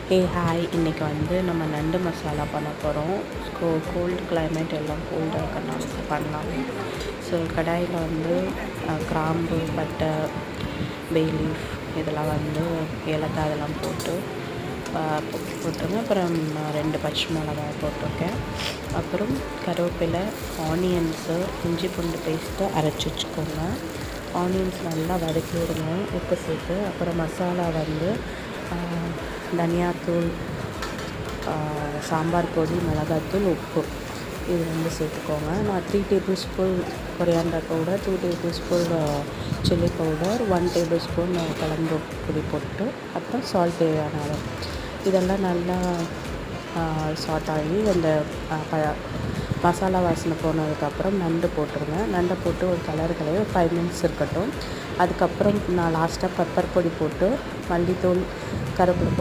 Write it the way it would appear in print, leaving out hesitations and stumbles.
Hi இன்றைக்கி வந்து நம்ம நண்டு மசாலா பண்ண போகிறோம். கோல்டு கிளைமேட் எல்லாம் கோல்டாக இருக்கிறனால பண்ணலாம். ஸோ கடாயில் வந்து கிராம்பு, பட்டை, பே லீஃப் இதெல்லாம் வந்து ஏலக்காய் இதெல்லாம் போட்டு போட்டுருங்க. அப்புறம் 2 பச்சை மிளகாய் போட்டிருக்கேன். அப்புறம் கருவேப்பிலை, ஆனியன்ஸு, இஞ்சி பூண்டு பேஸ்ட்டு அரைச்சி வச்சுக்கோங்க. ஆனியன்ஸ் நல்லா வதக்கி விடுங்க உப்பு சேர்த்து. அப்புறம் மசாலா வந்து தனியாத்தூள், சாம்பார் பொடி, மிளகாத்தூள், உப்பு இது வந்து சேர்த்துக்கோங்க. நான் 3 table spoon coriander powder, 2 table spoon chilli powder, 1 table spoon குழம்பு பொடி போட்டு அப்புறம் சால்ட் தேவையான அளவு இதெல்லாம் நல்லா சால்ட் ஆகி அந்த மசாலா வாசனை போனதுக்கப்புறம் நண்டு போட்டுருங்க. நண்டை போட்டு ஒரு கலர் 5 மினிட்ஸ் இருக்கட்டும். அதுக்கப்புறம் நான் லாஸ்ட்டாக பெப்பர் பொடி போட்டு மல்லித்தூள், கருவேப்பிலை